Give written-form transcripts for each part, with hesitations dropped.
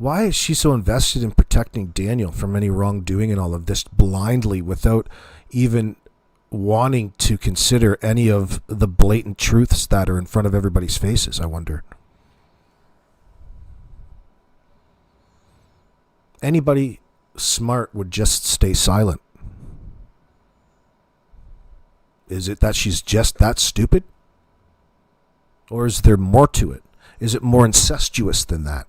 Why is she so invested in protecting Daniel from any wrongdoing in all of this blindly without even wanting to consider any of the blatant truths that are in front of everybody's faces, I wonder? Anybody smart would just stay silent. Is it that she's just that stupid? Or is there more to it? Is it more incestuous than that?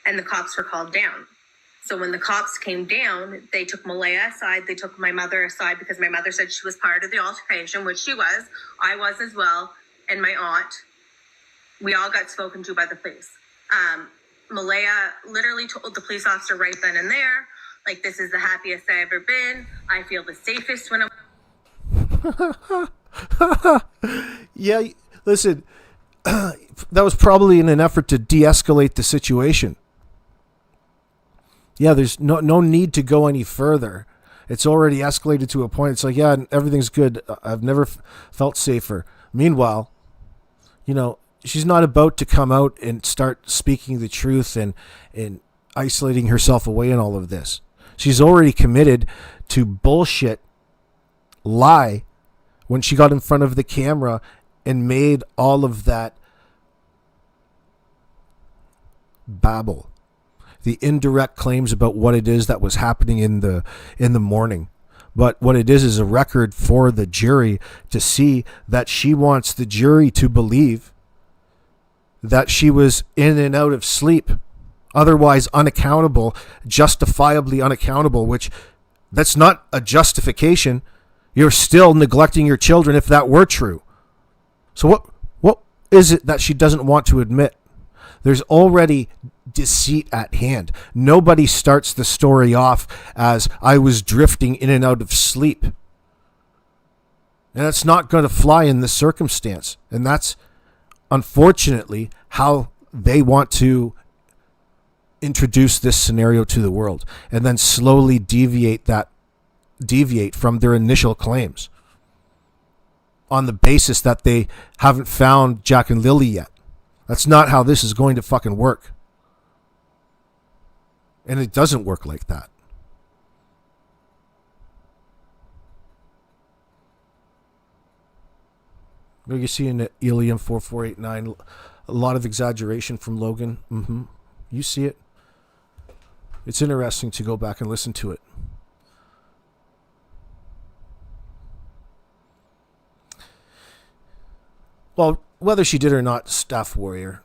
And the cops were called down. So when the cops came down, they took Malaya aside. They took my mother aside because my mother said she was part of the altercation, which she was. I was as well. And my aunt. We all got spoken to by the police. Malaya literally told the police officer right then and there, like, this is the happiest I've ever been. I feel the safest when I'm... Yeah, listen, that was probably in an effort to de-escalate the situation. Yeah, there's no need to go any further. It's already escalated to a point. It's like, yeah, everything's good. I've never felt safer. Meanwhile, she's not about to come out and start speaking the truth and isolating herself away in all of this. She's already committed to bullshit lie when she got in front of the camera and made all of that babble. The indirect claims about what it is that was happening in the morning. But what it is a record for the jury to see that she wants the jury to believe that she was in and out of sleep, otherwise unaccountable, justifiably unaccountable, which that's not a justification. You're still neglecting your children if that were true. So what is it that she doesn't want to admit? There's already deceit at hand. Nobody starts the story off as I was drifting in and out of sleep. And that's not going to fly in this circumstance. And that's unfortunately how they want to introduce this scenario to the world and then slowly deviate from their initial claims on the basis that they haven't found Jack and Lily yet. That's not how this is going to fucking work. And it doesn't work like that. You see in Helium 4489 a lot of exaggeration from Logan. You see it. It's interesting to go back and listen to it. Well, whether she did or not, Staff Voyeur,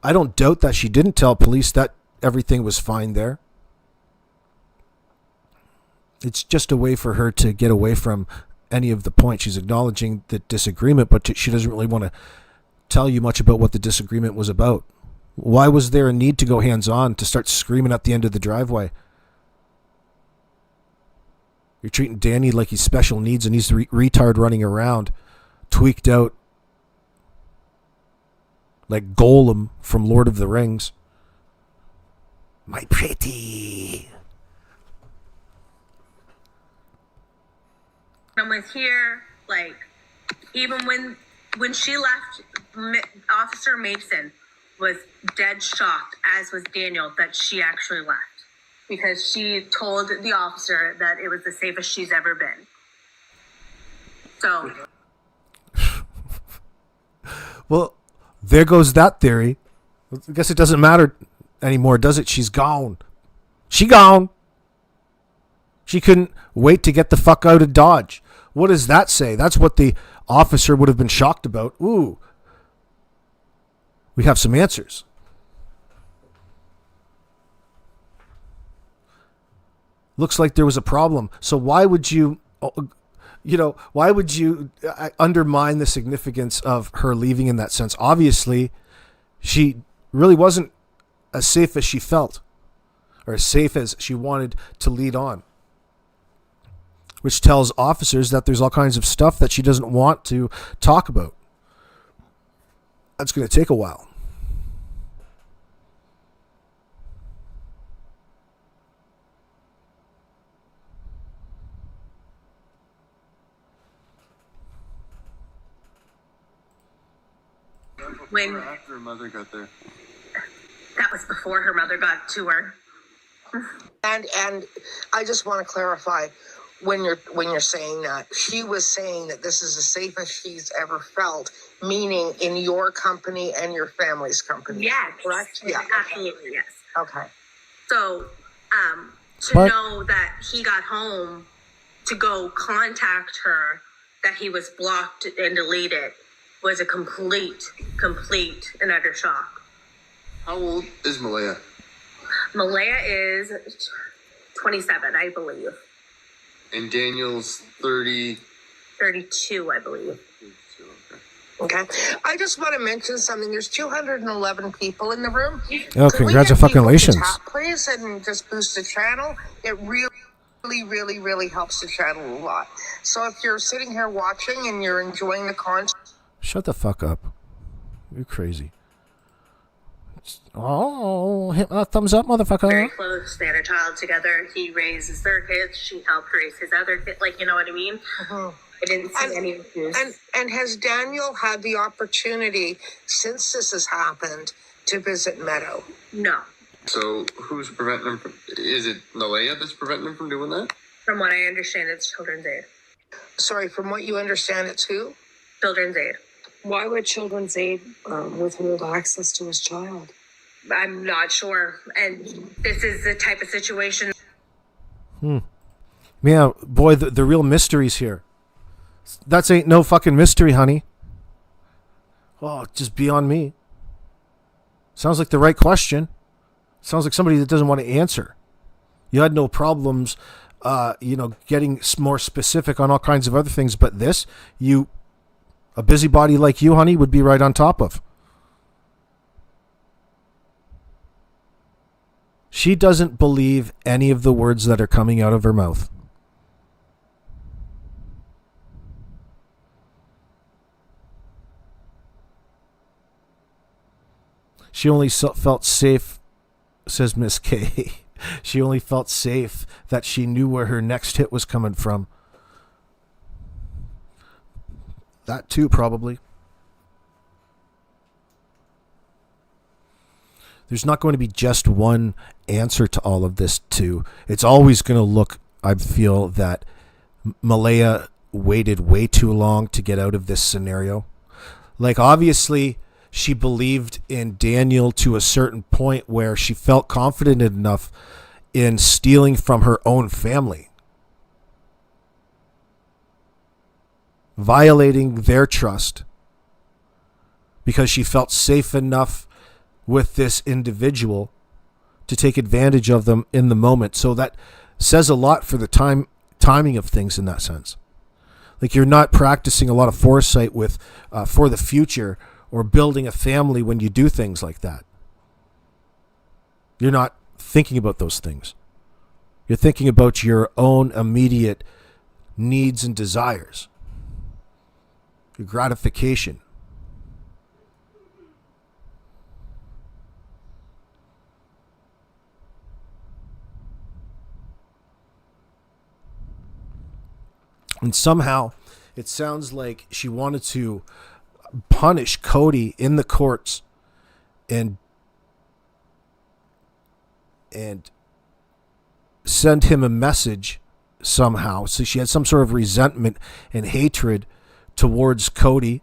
I don't doubt that she didn't tell police that everything was fine there. It's just a way for her to get away from any of the points. She's acknowledging the disagreement, but she doesn't really want to tell you much about what the disagreement was about. Why was there a need to go hands-on to start screaming at the end of the driveway? You're treating Danny like he's special needs and he's the retard running around, tweaked out like Golem from Lord of the Rings. My pretty. I was here, like, even when she left, Officer Mason was dead shocked, as was Daniel, that she actually left. Because she told the officer that it was the safest she's ever been. So. Well, there goes that theory. I guess it doesn't matter anymore, does it? She's gone. She gone. She couldn't wait to get the fuck out of Dodge. What does that say? That's what the officer would have been shocked about. Ooh. We have some answers. Looks like there was a problem. So why would you undermine the significance of her leaving in that sense? Obviously, she really wasn't as safe as she felt, or as safe as she wanted to lead on, which tells officers that there's all kinds of stuff that she doesn't want to talk about. That's going to take a while. when or after her mother got there? that was before her mother got to her. And I just want to clarify, when you're saying that, she was saying that this is the safest she's ever felt, meaning in your company and your family's company. Yes, correct? Yeah, absolutely, yes. Okay. So, to But- know that he got home to go contact her, that he was blocked and deleted, was a complete and utter shock. How old is Malaya? Malaya is 27, I believe. And Daniel's 30. 32, I believe. Okay. I just want to mention something. There's 211 people in the room. Oh, Could we get congratulations. people to tap, please, and just boost the channel? It really helps the channel a lot. So if you're sitting here watching and you're enjoying the content, Shut the fuck up. You're crazy. Oh, hit a thumbs up, motherfucker. Very close. They had a child together. He raises their kids. She helped raise his other kids. Like, you know what I mean? I didn't see any issues. and has Daniel had the opportunity since this has happened to visit Meadow? No. So who's preventing him from... Is it Malaya that's preventing him from doing that? From what I understand, it's Children's Aid. Sorry, from what you understand, it's who? Children's Aid. Why would Children's Aid withhold access to his child? I'm not sure. And this is the type of situation. Yeah, boy, the real mystery's here. That's ain't no fucking mystery, honey. Oh, just beyond me. Sounds like the right question. Sounds like somebody that doesn't want to answer. You had no problems, getting more specific on all kinds of other things, but this, a busybody like you, honey, would be right on top of. She doesn't believe any of the words that are coming out of her mouth. She only felt safe, says Miss K. She only felt safe that she knew where her next hit was coming from. That too, probably. There's not going to be just one answer to all of this, too. It's always going to look, I feel, that Malaya waited way too long to get out of this scenario. Like, obviously, she believed in Daniel to a certain point where she felt confident enough in stealing from her own family, violating their trust, because she felt safe enough with this individual to take advantage of them in the moment. So that says a lot for the timing of things in that sense. Like, you're not practicing a lot of foresight with for the future or building a family when you do things like that. You're not thinking about those things. You're thinking about your own immediate needs and desires, your gratification. And somehow it sounds like she wanted to punish Cody in the courts and send him a message somehow. So she had some sort of resentment and hatred towards Cody,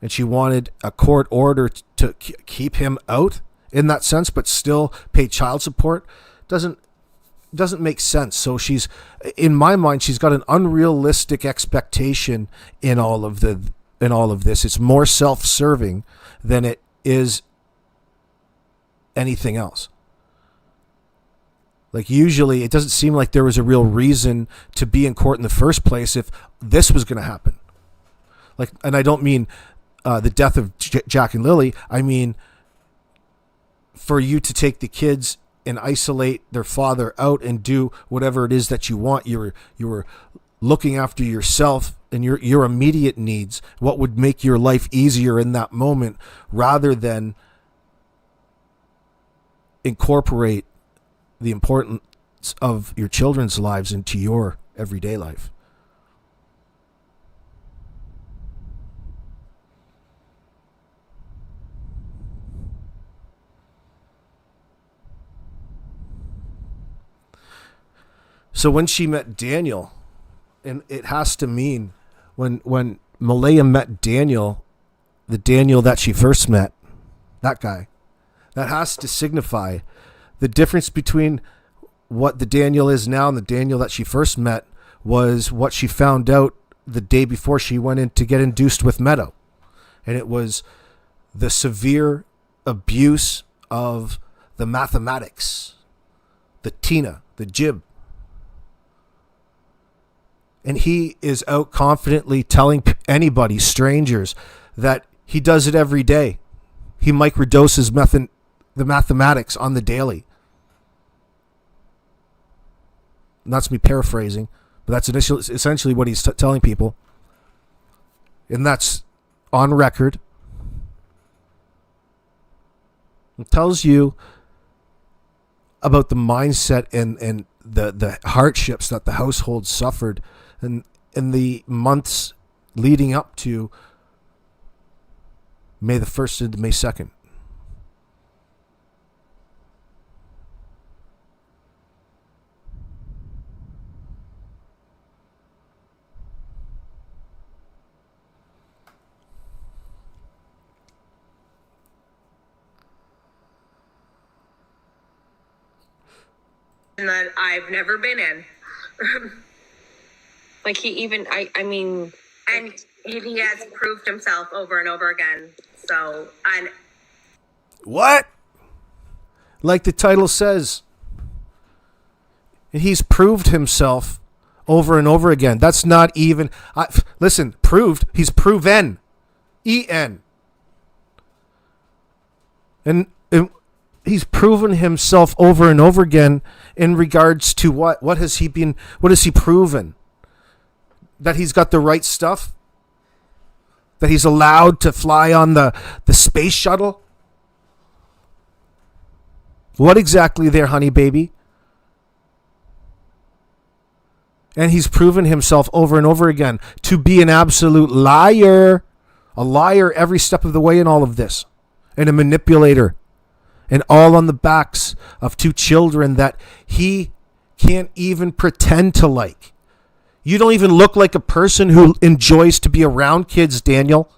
and she wanted a court order to keep him out in that sense, but still pay child support. Doesn't make sense. So she's, in my mind, she's got an unrealistic expectation in all of this. It's more self-serving than it is anything else. Like, usually it doesn't seem like there was a real reason to be in court in the first place if this was going to happen. Like, and I don't mean the death of Jack and Lily. I mean, for you to take the kids and isolate their father out and do whatever it is that you want. You were looking after yourself and your immediate needs, what would make your life easier in that moment, rather than incorporate the importance of your children's lives into your everyday life. So when she met Daniel, and it has to mean when Malaya met Daniel, the Daniel that she first met, that guy, that has to signify the difference between what the Daniel is now and the Daniel that she first met was what she found out the day before she went in to get induced with Meadow. And it was the severe abuse of the mathematics, the Tina, the jib. And he is out confidently telling anybody, strangers, that he does it every day. He microdoses the mathematics on the daily. And that's me paraphrasing, but that's essentially what he's telling people. And that's on record. It tells you about the mindset and the hardships that the household suffered in the months leading up to May the 1st and May 2nd. That I've never been in. Like he even, I mean, And he has proved himself over and over again. So, and What? Like the title says. And he's proved himself over and over again. That's not even... listen, proved. He's proven. E-N. And he's proven himself over and over again in regards to what? What has he proven? That he's got the right stuff? That he's allowed to fly on the space shuttle? What exactly there, honey baby? And he's proven himself over and over again to be an absolute liar. A liar every step of the way in all of this. And a manipulator. And all on the backs of two children that he can't even pretend to like. You don't even look like a person who enjoys to be around kids, Daniel.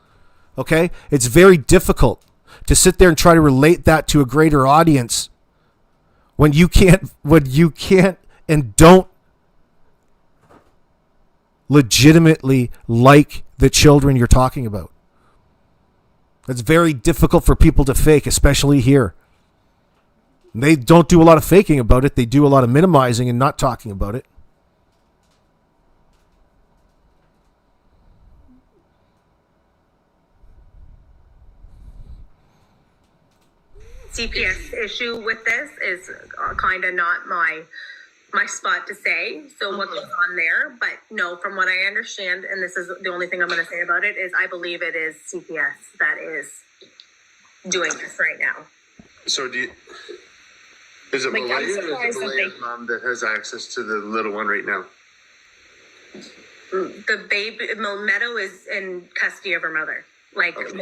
Okay? It's very difficult to sit there and try to relate that to a greater audience when you can't and don't legitimately like the children you're talking about. It's very difficult for people to fake, especially here. They don't do a lot of faking about it. They do a lot of minimizing and not talking about it. CPS issue with this is kind of not my spot to say. So what goes on there? But no, from what I understand, and this is the only thing I'm going to say about it, is I believe it is CPS that is doing this right now. So is it Like, Malaya I'm or is surprised it that Malaya's mom that has access to the little one right now? The baby, Meadow is in custody of her mother. Like Okay.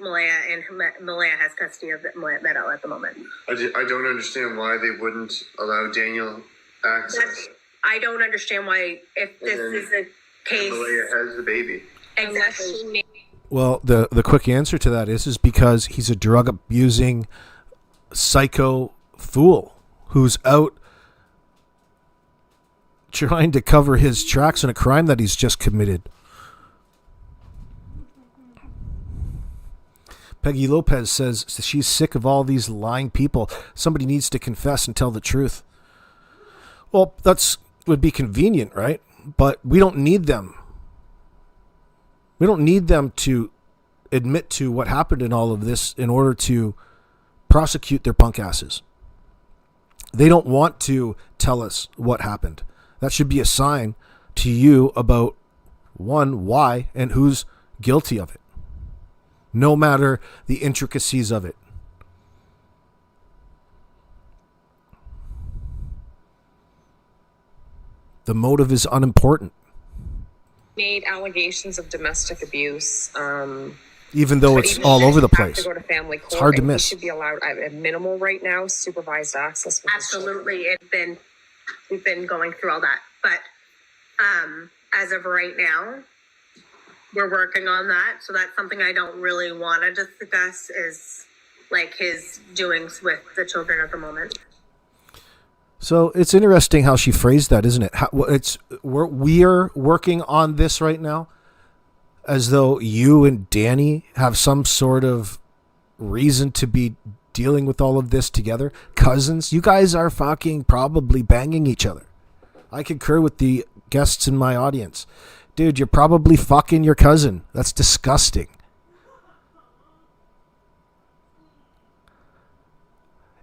Malaya has custody of Meadow at the moment. I don't understand why they wouldn't allow Daniel access. I don't understand why, if this is a case. Malaya has the baby. Exactly. Well, the quick answer to that is because he's a drug abusing psycho fool who's out trying to cover his tracks in a crime that he's just committed. Peggy Lopez says she's sick of all these lying people. Somebody needs to confess and tell the truth. Well, would be convenient, right? But we don't need them. We don't need them to admit to what happened in all of this in order to prosecute their punk asses. They don't want to tell us what happened. That should be a sign to you about, one, why and who's guilty of it. No matter the intricacies of it. The motive is unimportant. made allegations of domestic abuse. Even though it's all over the place. To go to family court, It's hard to and miss. He should be allowed at minimal right now supervised access. With Absolutely. It's been we've been going through all that. But as of right now, we're working on that. So that's something I don't really want to discuss, is like his doings with the children at the moment. So it's interesting how she phrased that, isn't it? We're working on this right now, as though you and Danny have some sort of reason to be dealing with all of this together. Cousins, you guys are fucking probably banging each other. I concur with the guests in my audience. Dude, you're probably fucking your cousin. That's disgusting.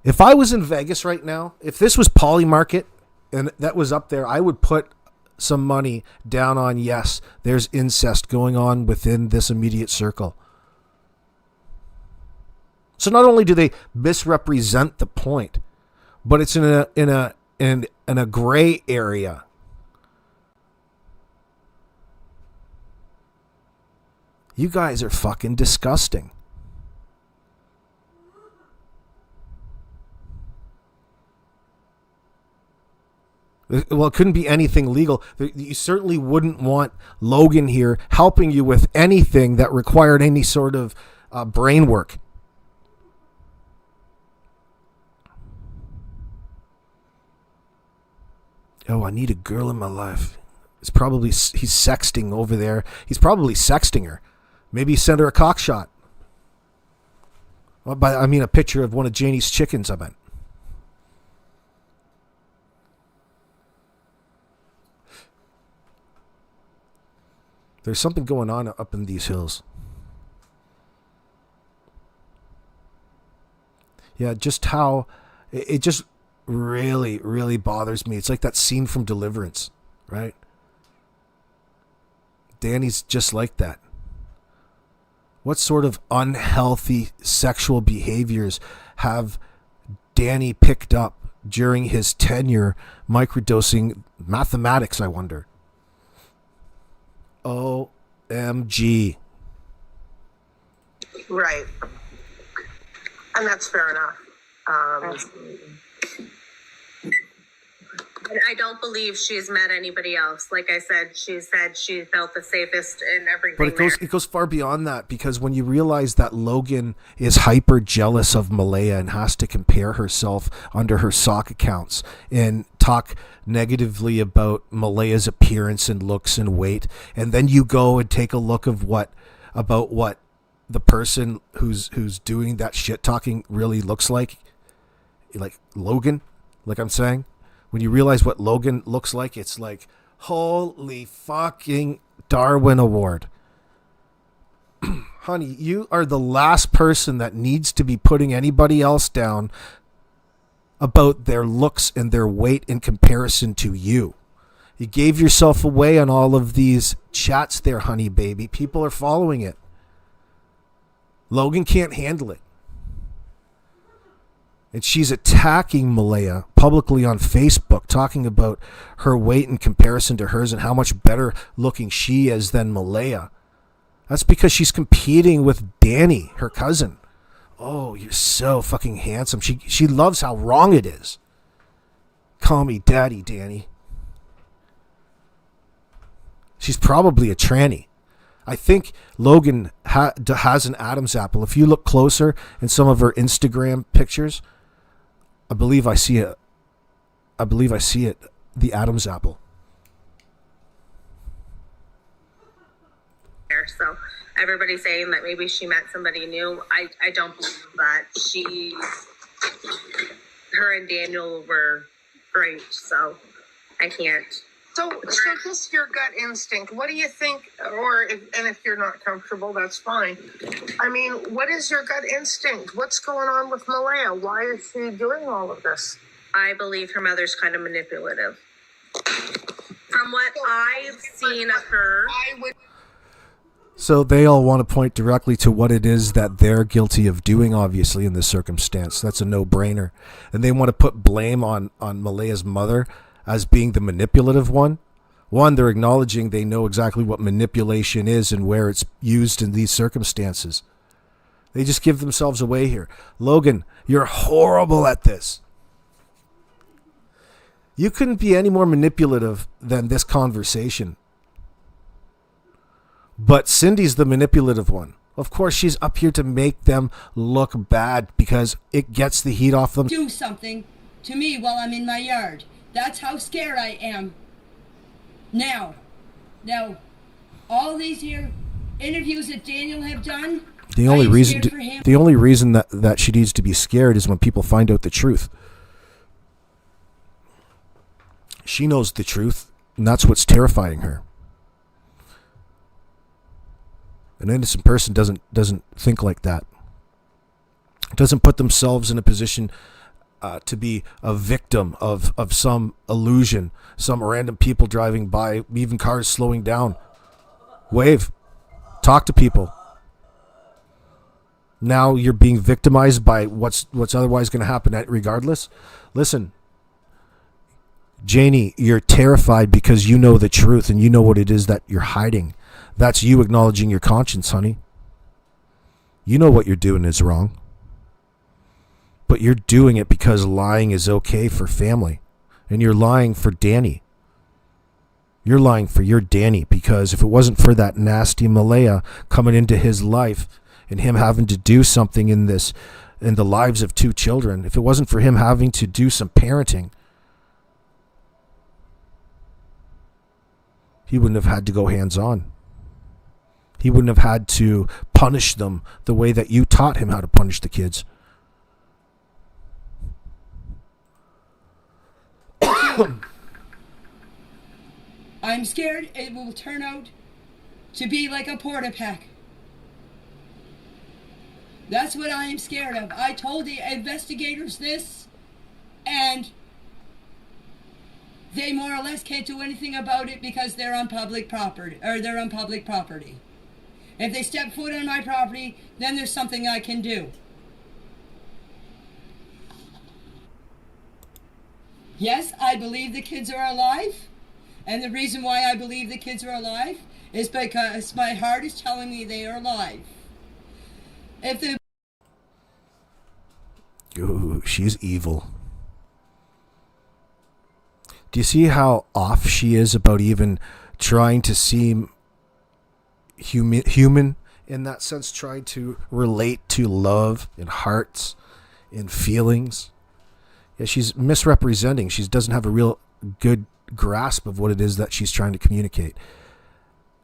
If I was in Vegas right now, if this was Poly Market and that was up there, I would put some money down on, yes, there's incest going on within this immediate circle. So not only do they misrepresent the point, but it's in a gray area. You guys are fucking disgusting. Well, it couldn't be anything legal. You certainly wouldn't want Logan here helping you with anything that required any sort of brain work. Oh, I need a girl in my life. He's sexting over there. He's probably sexting her. Maybe he sent her a cock shot. Well, I mean a picture of one of Janie's chickens, I meant. There's something going on up in these hills. Yeah, just how it just really, really bothers me. It's like that scene from Deliverance, right? Danny's just like that. What sort of unhealthy sexual behaviors have Danny picked up during his tenure microdosing mathematics, I wonder? OMG. Right. And that's fair enough. And I don't believe she's met anybody else. Like I said she felt the safest in everything. But it goes far beyond that, because when you realize that Logan is hyper jealous of Malaya and has to compare herself under her sock accounts and talk negatively about Malaya's appearance and looks and weight, and then you go and take a look of what the person who's doing that shit talking really looks like Logan, like I'm saying. When you realize what Logan looks like, it's like, holy fucking Darwin Award. Honey, you are the last person that needs to be putting anybody else down about their looks and their weight in comparison to you. You gave yourself away on all of these chats there, honey baby. People are following it. Logan can't handle it. And she's attacking Malaya publicly on Facebook, talking about her weight in comparison to hers and how much better looking she is than Malaya. That's because she's competing with Danny, her cousin. Oh, you're so fucking handsome. She loves how wrong it is. Call me daddy, Danny. She's probably a tranny. I think Logan has an Adam's apple. If you look closer in some of her Instagram pictures, I believe I see it. The Adam's apple. So everybody's saying that maybe she met somebody new. I don't believe that. Her and Daniel were great, so I can't. So just your gut instinct. What do you think? If you're not comfortable, that's fine. I mean, what is your gut instinct? What's going on with Malaya? Why is she doing all of this? I believe her mother's kind of manipulative. From what I've seen of her. So they all want to point directly to what it is that they're guilty of doing, obviously, in this circumstance. That's a no-brainer. And they want to put blame on Malaya's mother as being the manipulative one. One, they're acknowledging they know exactly what manipulation is and where it's used in these circumstances. They just give themselves away here. Logan, you're horrible at this. You couldn't be any more manipulative than this conversation. But Cindy's the manipulative one. Of course, she's up here to make them look bad because it gets the heat off them. Do something to me while I'm in my yard. That's how scared I am. Now, all these here interviews that Daniel have done, the only reason that she needs to be scared is when people find out the truth. She knows the truth, and that's what's terrifying her. An innocent person doesn't think like that. Doesn't put themselves in a position to be a victim of some illusion, some random people driving by, even cars slowing down. Wave. Talk to people. Now you're being victimized by what's otherwise going to happen regardless. Listen, Janie, you're terrified because you know the truth and you know what it is that you're hiding. That's you acknowledging your conscience, honey. You know what you're doing is wrong. But you're doing it because lying is okay for family. And you're lying for Danny. You're lying for your Danny because if it wasn't for that nasty Malaya coming into his life and him having to do something in the lives of two children, if it wasn't for him having to do some parenting, he wouldn't have had to go hands-on. He wouldn't have had to punish them the way that you taught him how to punish the kids. I'm scared it will turn out to be like a porta pack. That's what I am scared of. I told the investigators this, and they more or less can't do anything about it because they're on public property, If they step foot on my property, then there's something I can do. Yes, I believe the kids are alive. And the reason why I believe the kids are alive is because my heart is telling me they are alive. If they... Ooh, she's evil. Do you see how off she is about even trying to seem human in that sense, trying to relate to love and hearts and feelings? Yeah, she's misrepresenting. She doesn't have a real good grasp of what it is that she's trying to communicate.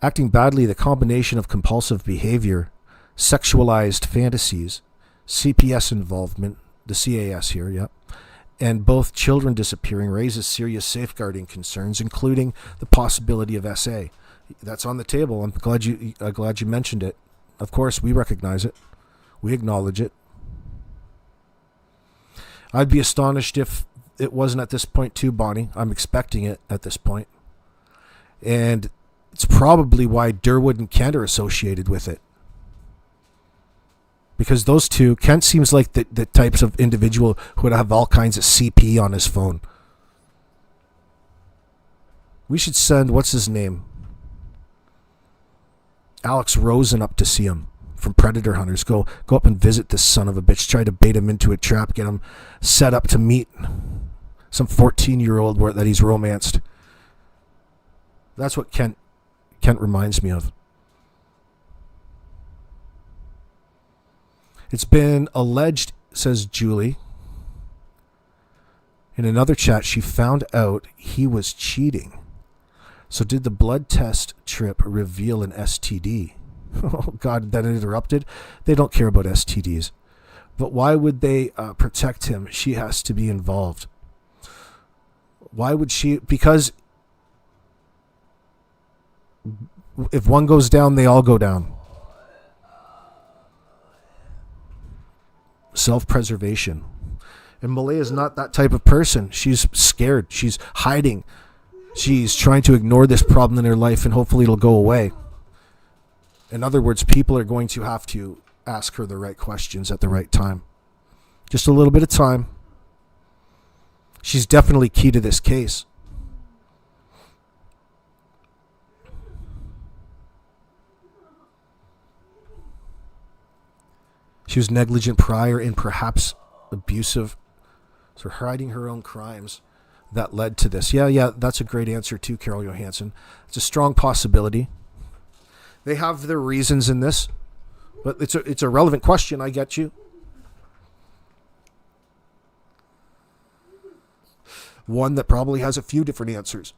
Acting badly, the combination of compulsive behavior, sexualized fantasies, CPS involvement, the CAS here, yep, and both children disappearing raises serious safeguarding concerns, including the possibility of SA. That's on the table. I'm glad you mentioned it. Of course, we recognize it. We acknowledge it. I'd be astonished if it wasn't at this point too, Bonnie. I'm expecting it at this point. And it's probably why Derwood and Kent are associated with it. Because those two, Kent seems like the types of individual who would have all kinds of CP on his phone. We should send, what's his name? Alex Rosen up to see him from Predator Hunters. Go up and visit this son of a bitch. Try to bait him into a trap. Get him set up to meet some 14-year-old that he's romanced. That's what Kent reminds me of. It's been alleged, says Julie, in another chat, she found out he was cheating. So did the blood test trip reveal an STD? Oh, God, that interrupted. They don't care about STDs. But why would they protect him? She has to be involved. Why would she? Because if one goes down, they all go down. Self-preservation. And Malaya is not that type of person. She's scared. She's hiding. She's trying to ignore this problem in her life and hopefully it'll go away. In other words, people are going to have to ask her the right questions at the right time. Just a little bit of time. She's definitely key to this case. She was negligent prior and perhaps abusive. So hiding her own crimes. that led to this. Yeah, that's a great answer too, Carol Johansson. It's a strong possibility. They have their reasons in this, but it's a relevant question. I get you. One that probably has a few different answers.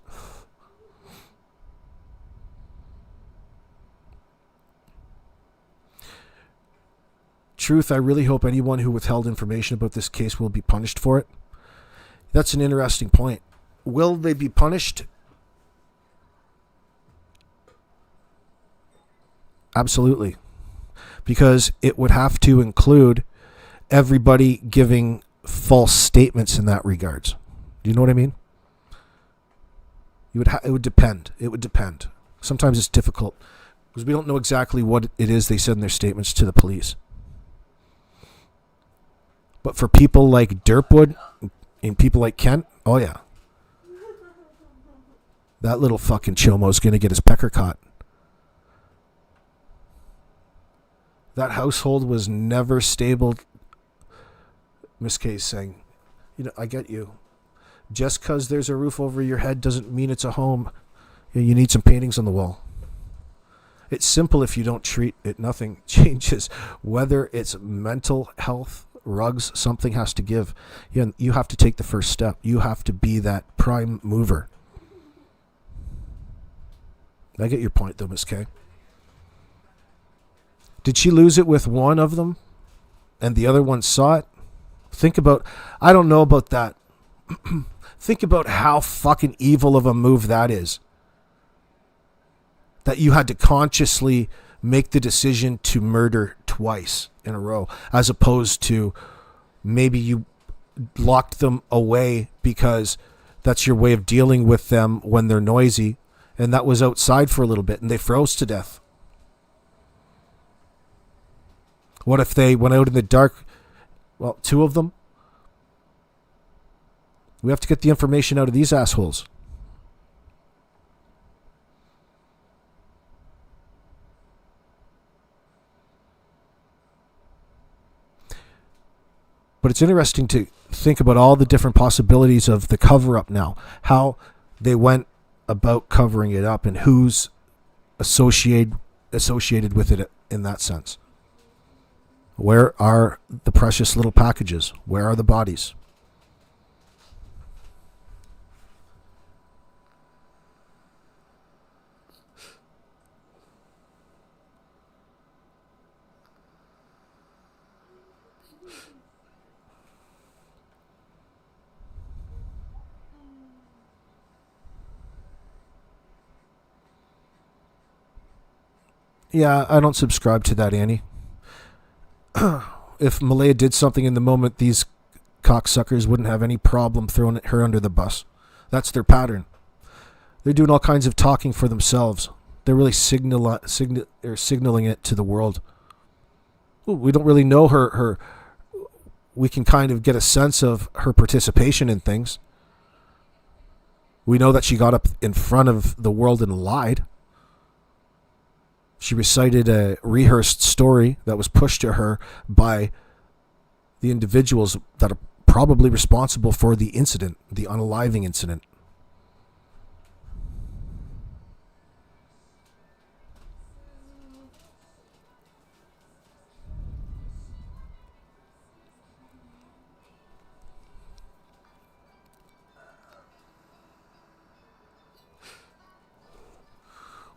Truth, I really hope anyone who withheld information about this case will be punished for it. That's an interesting point. Will they be punished? Absolutely. Because it would have to include everybody giving false statements in that regards. Do you know what I mean? It would depend. It would depend. Sometimes it's difficult because we don't know exactly what it is they said in their statements to the police. But for people like Derwood and people like Kent, oh yeah. That little fucking chomo's going to get his pecker caught. That household was never stable. Miss K is saying, I get you. Just because there's a roof over your head doesn't mean it's a home. You need some paintings on the wall. It's simple if you don't treat it. Nothing changes. Whether it's mental health, rugs, something has to give. You have to take the first step. You have to be that prime mover. I get your point, though, Miss K. Did she lose it with one of them and the other one saw it? I don't know about that. Think about how fucking evil of a move that is. That you had to consciously make the decision to murder twice in a row, as opposed to maybe you locked them away because that's your way of dealing with them when they're noisy, and that was outside for a little bit and they froze to death. What if they went out in the dark? Well, two of them. We have to get the information out of these assholes. But it's interesting to think about all the different possibilities of the cover-up now. How they went about covering it up and who's associated with it in that sense. Where are the precious little packages? Where are the bodies? Yeah, I don't subscribe to that, Annie. If Malaya did something in the moment, these cocksuckers wouldn't have any problem throwing her under the bus. That's their pattern. They're doing all kinds of talking for themselves. They're really signaling it to the world. Ooh, we don't really know her. We can kind of get a sense of her participation in things. We know that she got up in front of the world and lied. She recited a rehearsed story that was pushed to her by the individuals that are probably responsible for the incident, the unaliving incident.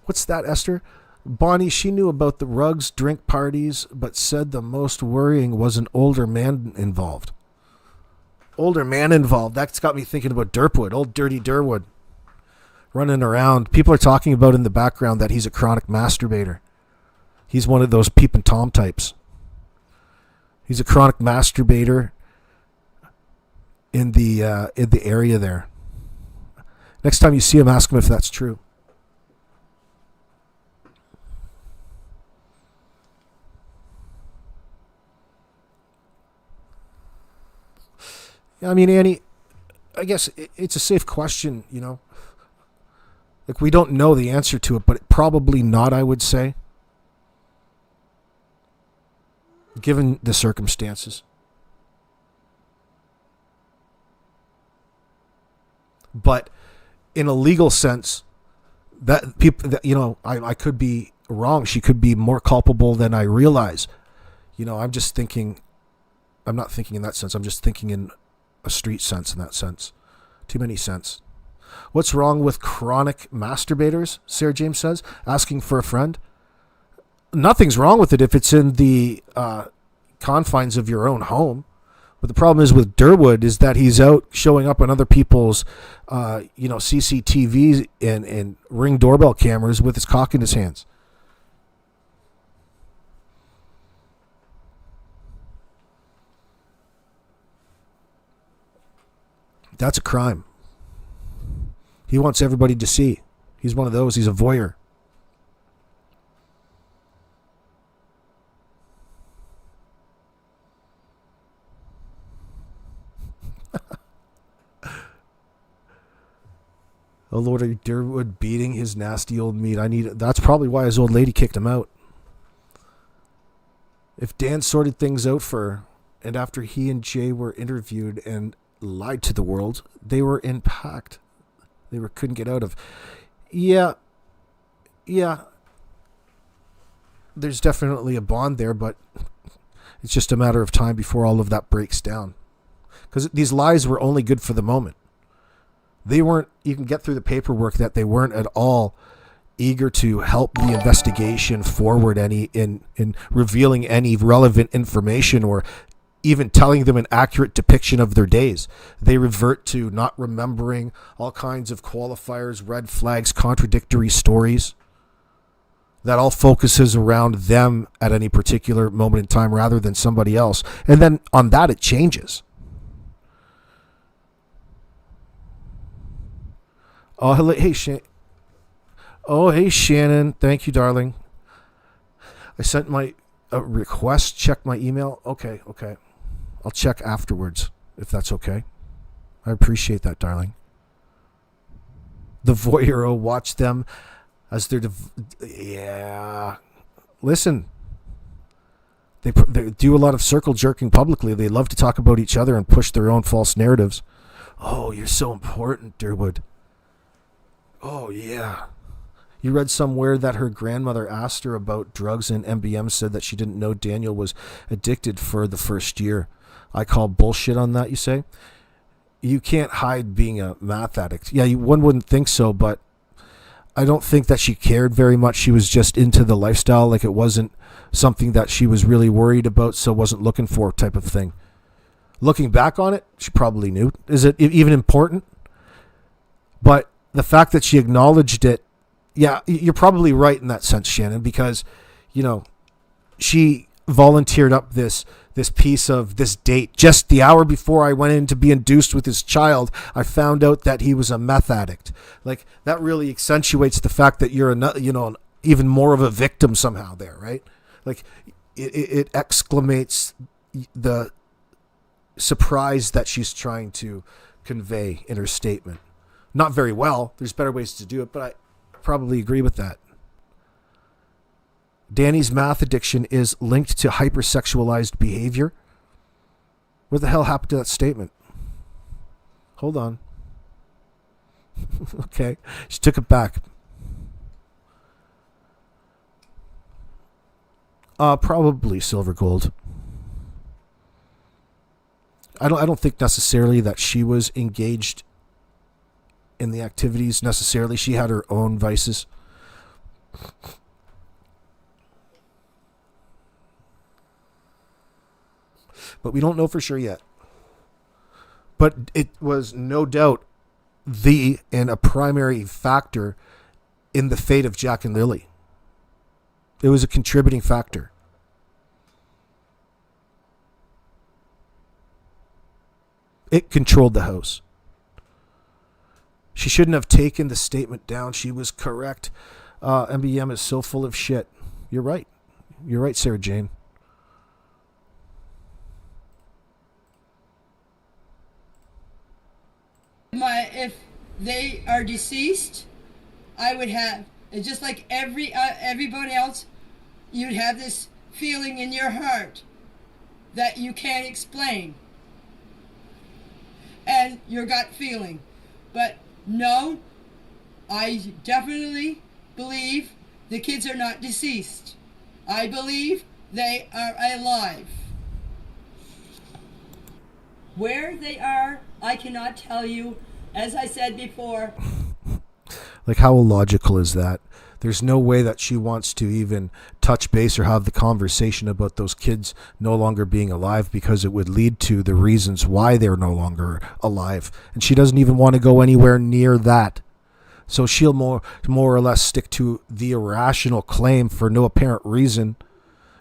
What's that, Esther? Bonnie, she knew about the rugs, drink parties, but said the most worrying was an older man involved. Older man involved. That's got me thinking about Derwood, old dirty Derwood. Running around. People are talking about in the background that he's a chronic masturbator. He's one of those peep and Tom types. He's a chronic masturbator in the area there. Next time you see him, ask him if that's true. I mean, Annie, I guess it's a safe question, you know. Like, we don't know the answer to it, but probably not, I would say. Given the circumstances. But in a legal sense, that people, that, I could be wrong. She could be more culpable than I realize. I'm just thinking, I'm not thinking in that sense. I'm just thinking in a street sense in that sense. Too many sense. What's wrong with chronic masturbators? Sarah James says, asking for a friend. Nothing's wrong with it if it's in the confines of your own home. But the problem is with Derwood is that he's out showing up on other people's, CCTVs and Ring doorbell cameras with his cock in his hands. That's a crime. He wants everybody to see. He's one of those. He's a voyeur. Oh Lord, are Derwood beating his nasty old meat? That's probably why his old lady kicked him out. If Dan sorted things out and after he and Jay were interviewed and lied to the world, they were in pact. Couldn't get out of. Yeah. There's definitely a bond there, but it's just a matter of time before all of that breaks down. Because these lies were only good for the moment. They weren't, you can get through the paperwork that they weren't at all eager to help the investigation forward in revealing any relevant information or even telling them an accurate depiction of their days. They revert to not remembering all kinds of qualifiers, red flags, contradictory stories. That all focuses around them at any particular moment in time rather than somebody else. And then on that it changes. Oh, hello. Hey, Shannon. Thank you, darling. I sent my request. Check my email. Okay. I'll check afterwards, if that's okay. I appreciate that, darling. The voyeur, watch them as they're... yeah. Listen. They do a lot of circle jerking publicly. They love to talk about each other and push their own false narratives. Oh, you're so important, Derwood. Oh, yeah. You read somewhere that her grandmother asked her about drugs and MBM, said that she didn't know Daniel was addicted for the first year. I call bullshit on that, you say? You can't hide being a meth addict. Yeah, one wouldn't think so, but I don't think that she cared very much. She was just into the lifestyle, like it wasn't something that she was really worried about, so wasn't looking for type of thing. Looking back on it, she probably knew. Is it even important? But the fact that she acknowledged it, yeah, you're probably right in that sense, Shannon, because, she volunteered up this piece of this date. Just the hour before I went in to be induced with his child, I found out that he was a meth addict. Like, that really accentuates the fact that you're even more of a victim somehow there, right? Like, it exclamates the surprise that she's trying to convey in her statement. Not very well. There's better ways to do it, but I probably agree with that. Danny's math addiction is linked to hypersexualized behavior. What the hell happened to that statement? Hold on. Okay. She took it back. Probably silver gold. I don't think necessarily that she was engaged in the activities necessarily. She had her own vices. But we don't know for sure yet. But it was no doubt and a primary factor in the fate of Jack and Lily. It was a contributing factor. It controlled the house. She shouldn't have taken the statement down. She was correct. MBM is so full of shit. You're right. You're right, Sarah Jane. If they are deceased, I would have, just like everybody else, you'd have this feeling in your heart that you can't explain. And your gut feeling. But No, I definitely believe the kids are not deceased. I believe they are alive. Where they are, I cannot tell you. As I said before, Like, how illogical is that? There's no way that she wants to even touch base or have the conversation about those kids no longer being alive, because it would lead to the reasons why they're no longer alive. And she doesn't even want to go anywhere near that. So she'll more or less stick to the irrational claim for no apparent reason.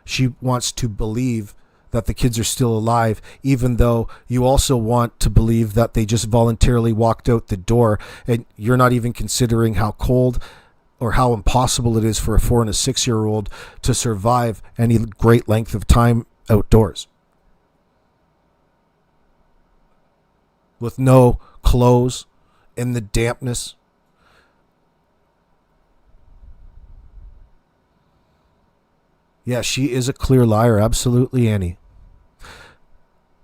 She wants to believe that the kids are still alive, even though you also want to believe that they just voluntarily walked out the door, and you're not even considering how cold or how impossible it is for a 4 and a 6-year-old to survive any great length of time outdoors with no clothes in the dampness. Yeah, she is a clear liar. Absolutely, Annie.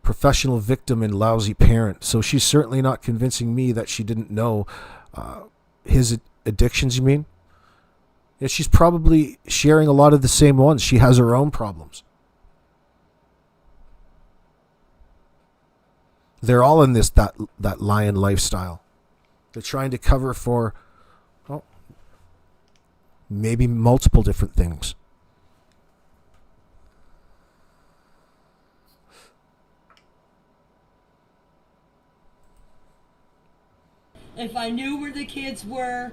Professional victim and lousy parent. So she's certainly not convincing me that she didn't know his addictions, you mean? Yeah, she's probably sharing a lot of the same ones. She has her own problems. They're all in that lion lifestyle. They're trying to cover for, well, maybe multiple different things. if I knew where the kids were,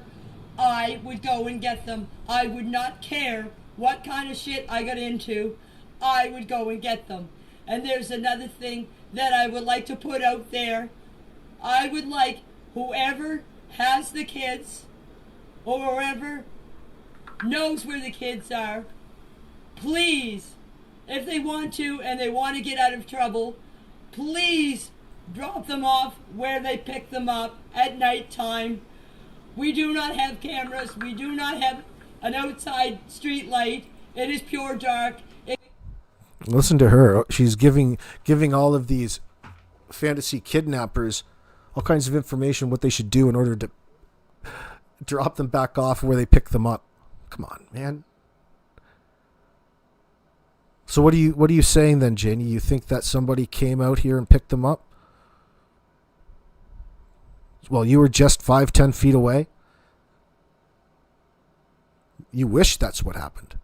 I would go and get them. I would not care what kind of shit I got into. I would go and get them. And there's another thing that I would like to put out there. I would like whoever has the kids or whoever knows where the kids are, please, if they want to and they want to get out of trouble, please drop them off where they pick them up at night time. We do not have cameras. We do not have an outside street light. It is pure dark. Listen to her. She's giving all of these fantasy kidnappers all kinds of information what they should do in order to drop them back off where they pick them up. Come on, man. So what are you saying then, Janie? You think that somebody came out here and picked them up? Well, you were just 5-10 feet away. You wish that's what happened.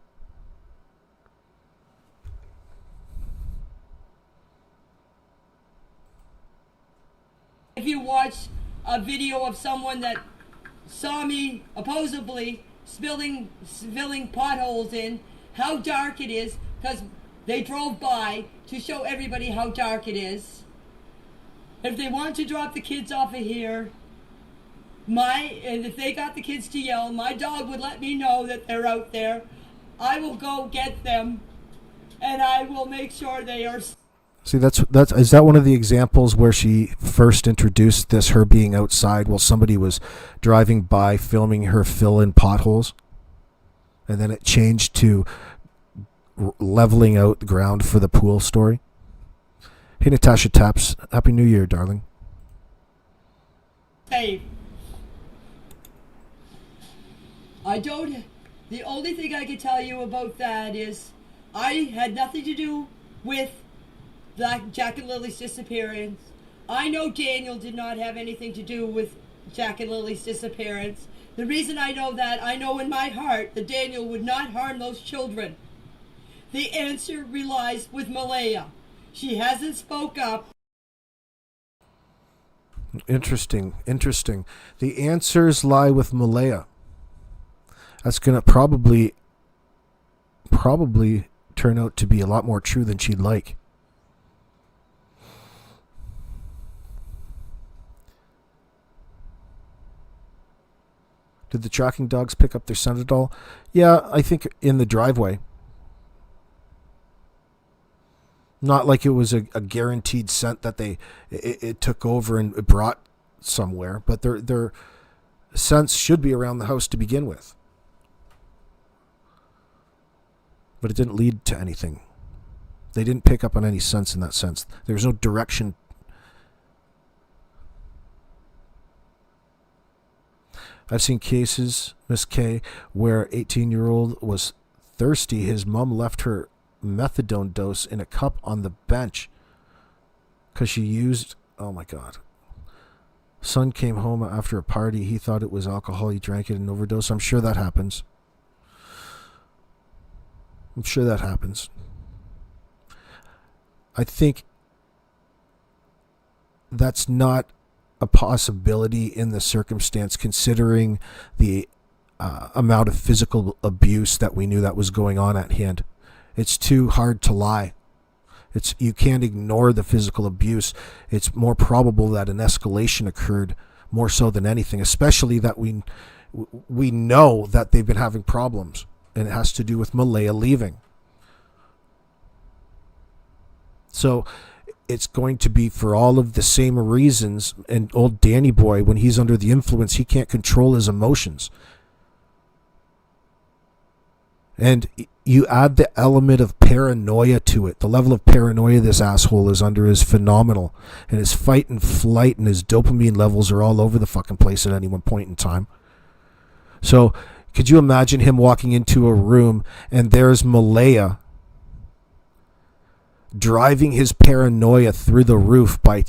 If you watch a video of someone that saw me supposedly filling potholes in, how dark it is, because they drove by to show everybody how dark it is. If they want to drop the kids off of here, and if they got the kids to yell, my dog would let me know that they're out there. I will go get them, and I will make sure they are. See, is that one of the examples where she first introduced this, her being outside while somebody was driving by filming her fill in potholes? And then it changed to leveling out the ground for the pool story? Hey, Natasha Taps. Happy New Year, darling. Hey, the only thing I can tell you about that is I had nothing to do with Jack and Lily's disappearance. I know Daniel did not have anything to do with Jack and Lily's disappearance. The reason I know that, I know in my heart that Daniel would not harm those children. The answer relies with Malaya. She hasn't spoke up. Interesting. The answers lie with Malaya. That's going to probably turn out to be a lot more true than she'd like. Did the tracking dogs pick up their scent at all? Yeah, I think in the driveway. Not like it was a guaranteed scent that it took over and it brought somewhere, but their scents should be around the house to begin with. But it didn't lead to anything. They didn't pick up on any scents in that sense. There was no direction. I've seen cases, Miss K, where 18-year-old was thirsty. His mom left her methadone dose in a cup on the bench because she used, oh my God. Son came home after a party. He thought it was alcohol. He drank it and overdosed. I'm sure that happens. I think that's not a possibility in the circumstance, considering the amount of physical abuse that we knew that was going on at hand. It's too hard to lie. You can't ignore the physical abuse. It's more probable that an escalation occurred more so than anything, especially that we know that they've been having problems, and it has to do with Malaya leaving. So it's going to be for all of the same reasons. And old Danny boy, when he's under the influence, he can't control his emotions. And you add the element of paranoia to it. The level of paranoia this asshole is under is phenomenal. And his fight and flight and his dopamine levels are all over the fucking place at any one point in time. So could you imagine him walking into a room and there's Malaya driving his paranoia through the roof by,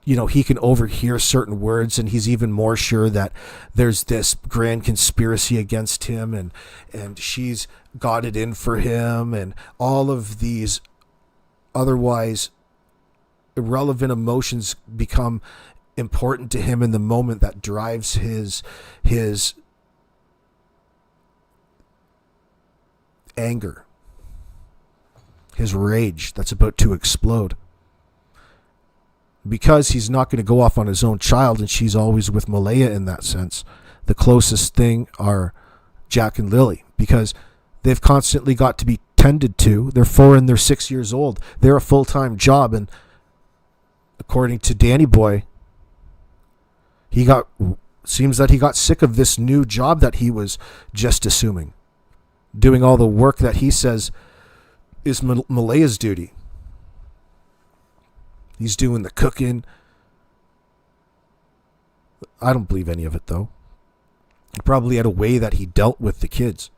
he can overhear certain words, and he's even more sure that there's this grand conspiracy against him, and she's got it in for him, and all of these otherwise irrelevant emotions become important to him in the moment that drives his anger, his rage that's about to explode. Because he's not going to go off on his own child, and she's always with Malaya in that sense. The closest thing are Jack and Lily, because they've constantly got to be tended to. They're 4 and they're 6 years old. They're a full-time job, and according to Danny boy, seems that he got sick of this new job that he was just assuming, doing all the work that he says is Malaya's duty. He's doing the cooking. I don't believe any of it, though. He probably had a way that he dealt with the kids,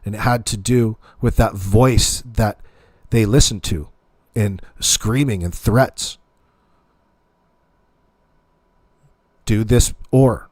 and it had to do with that voice that they listened to, and screaming and threats. Do this or